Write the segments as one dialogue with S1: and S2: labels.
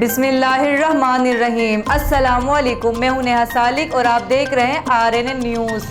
S1: बिस्मिल्लाहिर्रहमानिर्रहीम। अस्सलामुअलैकुम। मैं हूं नेहा सालिक और आप देख रहे हैं RNN न्यूज़।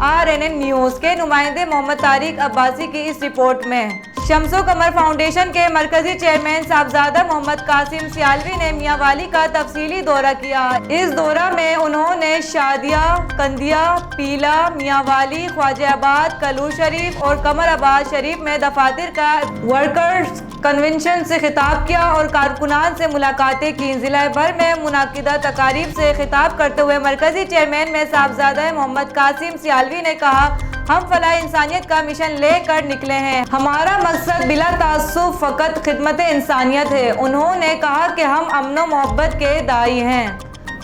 S1: RNN न्यूज़ के नुमाइंदे मोहम्मद तारिक अब्बासी की इस रिपोर्ट में शम्सो कमर फाउंडेशन के मरकजी चेयरमैन साहबजादा मोहम्मद कासिम सियालवी ने मियांवाली का तफसीली दौरा किया। इस दौरा में उन्होंने शादिया, कंदिया, पीला, मियांवाली, ख्वाजाबाद, कलू शरीफ और कमराबाद शरीफ में दफातर का वर्कर्स कन्वेंशन से खिताब किया और कारकुनान से मुलाकातें की। जिला भर में मुनाकिदा तकारीब से खिताब करते हुए मरकजी चेयरमैन में साहबजादा मोहम्मद कासिम सियालवी ने कहा, हम फलाह इंसानियत का मिशन लेकर निकले हैं। हमारा मकसद बिला तासुब फ़कत खिदमत इंसानियत है। उन्होंने कहा कि हम अमन व मोहब्बत के दाई हैं,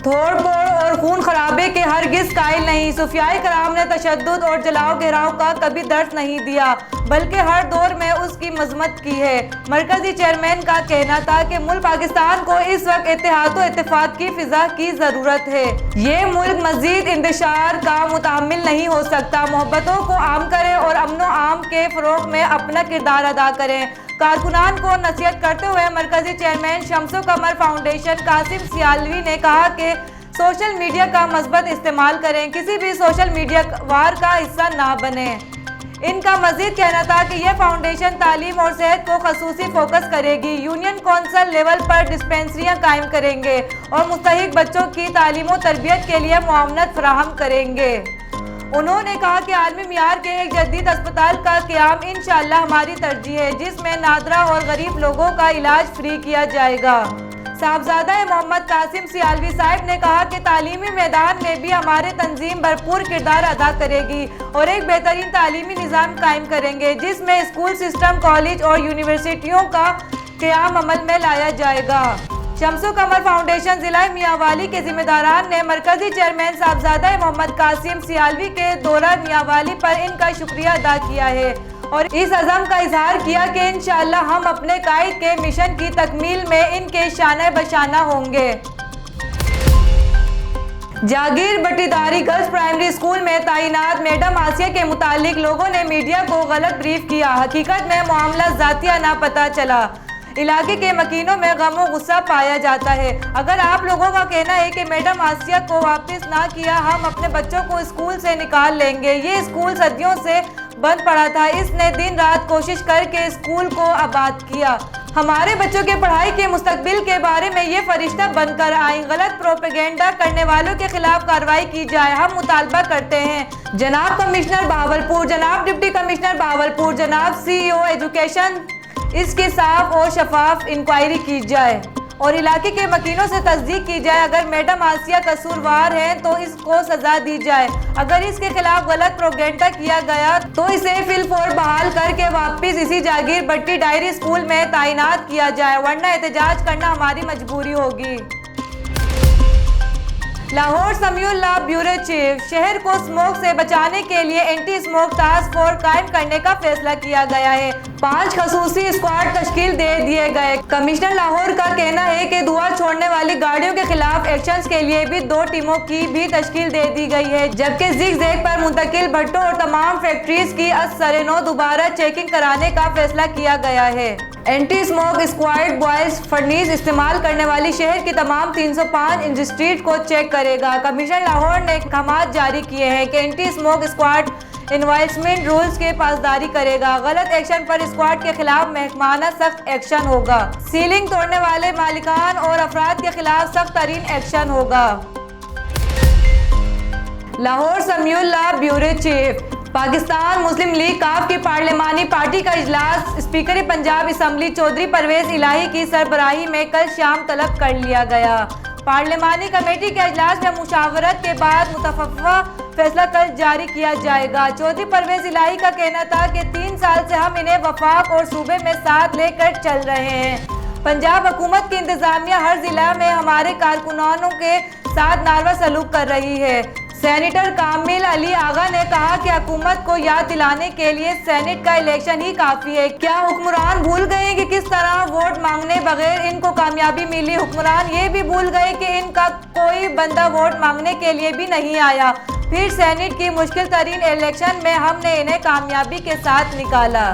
S1: तोड़ फोड़ और खून खराबे के हरगिज़ कायल नहीं। सूफियाए कराम ने तशद्दुद और जलाओ घेराव का कभी दर्स नहीं दिया, बल्कि हर दौर में उसकी मजम्मत की है। मरकजी चेयरमैन का कहना था कि मुल्क पाकिस्तान को इस वक्त इत्तेहाद व इत्तेफाक की फिजा की ज़रूरत है। ये मुल्क मजीद इंतशार का मुतहम्मिल नहीं हो सकता। मोहब्बतों को आम करें और अमनो आम के फ़रोग में अपना किरदार अदा करें। कारकुनान को नसीहत करते हुए मरकजी चेयरमैन शम्सो कमर फाउंडेशन कासिम सियालवी ने कहा कि सोशल मीडिया का मस्बत इस्तेमाल करें, किसी भी सोशल मीडिया वार का हिस्सा ना बने। इनका मजीद कहना था कि यह फाउंडेशन तालीम और सेहत को खसूसी फोकस करेगी, यूनियन कौंसल लेवल पर डिस्पेंसरियाँ कायम करेंगे और मुस्तहिक बच्चों की तालीम और तरबियत के लिए मुआवनत फराहम करेंगे। उन्होंने कहा कि आलमी मियार के एक जदीद अस्पताल का क़याम इंशाअल्लाह हमारी तरजीह है, जिसमें नादरा और गरीब लोगों का इलाज फ्री किया जाएगा। साहबजादा मोहम्मद कासिम सियालवी साहब ने कहा कि तालीमी मैदान में भी हमारे तंजीम भरपूर किरदार अदा करेगी और एक बेहतरीन तालीमी निज़ाम कायम करेंगे, जिसमें स्कूल सिस्टम, कॉलेज और यूनिवर्सिटियों का क़याम अमल में लाया जाएगा। शम्सो कमर फाउंडेशन जिला मियांवाली के जिम्मेदारान ने मरकजी चेयरमैन साहबजादा मोहम्मद कासिम सियालवी के दौरा मियांवाली पर इनका शुक्रिया अदा किया है और इस अज़म का इजहार किया कि इंशाअल्लाह हम अपने कायद के मिशन की तकमील में इनके शाना बशाना होंगे। जागीर बटीदारी गर्ल्स प्राइमरी स्कूल में तैनात मैडम आसिया के मुतालिक लोगों ने मीडिया को गलत ब्रीफ किया। हकीकत में मामला ज़ातिया ना पता चला। इलाके के मकीनों में गम और गुस्सा पाया जाता है। अगर आप लोगों का कहना है कि मैडम आसिया को वापस ना किया, हम अपने बच्चों को स्कूल से निकाल लेंगे। ये स्कूल सदियों से बंद पड़ा था, इसने दिन रात कोशिश करके स्कूल को आबाद किया। हमारे बच्चों के पढ़ाई के मुस्तकबिल के बारे में ये फरिश्ता बनकर आई। गलत प्रोपेगेंडा करने वालों के खिलाफ कार्रवाई की जाए। हम मुतालबा करते हैं जनाब कमिश्नर बहावलपुर, जनाब डिप्टी कमिश्नर बहावलपुर, जनाब CEO एजुकेशन, इसकी साफ और शफाफ इंक्वायरी की जाए और इलाके के मकीनों से तस्दीक की जाए। अगर मैडम आसिया कसूरवार है तो इसको सजा दी जाए। अगर इसके खिलाफ गलत प्रोपेगेंडा किया गया तो इसे फिलफौर बहाल करके वापस इसी जागीर भट्टी डायरी स्कूल में तैनात किया जाए, वरना एहतजाज करना हमारी मजबूरी होगी। लाहौर समीउल्लाह ब्यूरो चीफ, शहर को स्मोक से बचाने के लिए एंटी स्मोक टास्क फोर्स कायम करने का फैसला किया गया है। 5 खसूसी स्क्वाड तश्कील दे दिए गए। कमिश्नर लाहौर का कहना है कि धुआं छोड़ने वाली गाड़ियों के खिलाफ एक्शन के लिए भी 2 टीमों की भी तश्कील दे दी गई है, जबकि ज़िग-ज़ैग पर मुंतकिल भट्टों और तमाम फैक्ट्रीज की अस-सरे-नौ दोबारा चेकिंग कराने का फैसला किया गया है। एंटी स्मोक स्क्वाड बॉयज फर्नीस इस्तेमाल करने वाली शहर की तमाम 305 इंडस्ट्रीज को चेक करेगा। कमिश्नर लाहौर ने अहकाम जारी किए हैं कि anti smoke squad enforcement rules के पासदारी करेगा। गलत एक्शन पर स्क्वाड के खिलाफ महकमाना सख्त एक्शन होगा। सीलिंग तोड़ने वाले मालिकान और अफराद के खिलाफ सख्त तरीन एक्शन होगा। लाहौर समीउल्लाह ब्यूरो चीफ, पाकिस्तान मुस्लिम लीग काफ की पार्लिमानी पार्टी का इजलास स्पीकर पंजाब असम्बली चौधरी परवेज इलाही की सरबराही में कल शाम तलब कर लिया गया। पार्लिमानी कमेटी के इजलास में मुशावरत के बाद मुतफक्का फैसला कल जारी किया जाएगा। चौधरी परवेज इलाही का कहना था कि 3 साल से हम इन्हें वफाक और सूबे में साथ लेकर चल रहे हैं। पंजाब हुकूमत की इंतजामिया हर जिला में हमारे कारकुनानों के साथ नारवा सलूक कर रही है। सेनेटर कामिल अली आगा ने कहा कि हुकूमत को याद दिलाने के लिए सेनेट का इलेक्शन ही काफ़ी है। क्या हुक्मरान भूल गए कि किस तरह वोट मांगने बगैर इनको कामयाबी मिली? हुक्मरान ये भी भूल गए कि इनका कोई बंदा वोट मांगने के लिए भी नहीं आया। फिर सेनेट की मुश्किल तरीन इलेक्शन में हमने इन्हें कामयाबी के साथ निकाला।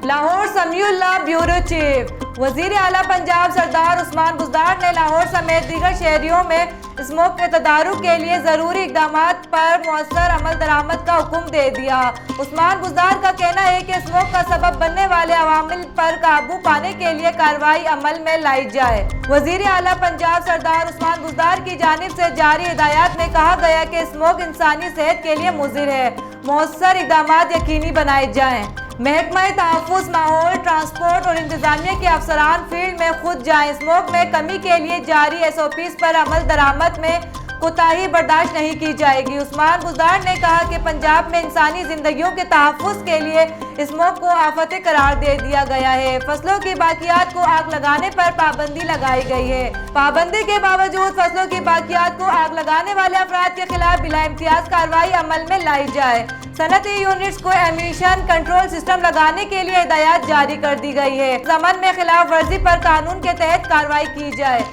S1: Lahore Samiullah bureau chief. वजीर आला पंजाब सरदार उस्मान बुज़दार ने लाहौर समेत दीगर शहरियों में स्मोक के तदारुक के लिए ज़रूरी इक़दाम पर मौसर अमल दरामद का हुक्म दे दिया। उस्मान बुज़दार का कहना है कि स्मोक का सबब बनने वाले अवामिल पर काबू पाने के लिए कार्रवाई अमल में लाई जाए। वजीर आला पंजाब सरदार उस्मान बुज़दार की जानिब से जारी हिदायत में कहा गया कि स्मोक इंसानी सेहत के लिए मुज़िर है, मौसर इक़दाम यकीनी बनाए जाएँ। महकमा तहफ़्फ़ुज़ माहौल, ट्रांसपोर्ट और इंतजामिया के अफसरान फील्ड में खुद जाएं। स्मोक में कमी के लिए जारी SOPs पर अमल दरामद में कोताही बर्दाश्त नहीं की जाएगी। उस्मान बुज़दार ने कहा कि पंजाब में इंसानी जिंदगियों के तहफ़्फ़ुज़ के लिए स्मोक को आफत करार दे दिया गया है। फसलों की बाकियात को आग लगाने पर पाबंदी लगाई गई है। पाबंदी के बावजूद फसलों की बाकियात को आग लगाने वाले अफराद के खिलाफ बिला इम्तियाज कार्रवाई अमल में लाई जाए। सनती यूनिट्स को एमिशन कंट्रोल सिस्टम लगाने के लिए हिदायत जारी कर दी गई है। जमन में खिलाफ वर्जी पर कानून के तहत कार्रवाई की जाए।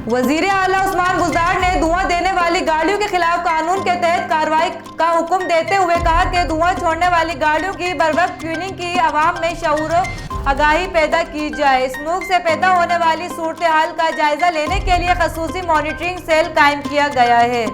S1: वजीर आला उस्मान बुज़दार ने धुआं देने वाली गाड़ियों के खिलाफ कानून के तहत कार्रवाई का हुक्म देते हुए कहा कि धुआं छोड़ने वाली गाड़ियों की बरवक्त ट्यूनिंग की आवाम में शऊर आगाही पैदा की जाए। स्मोक से पैदा होने वाली सूरत हाल का जायजा लेने के लिए खसूसी मॉनिटरिंग सेल कायम किया गया है।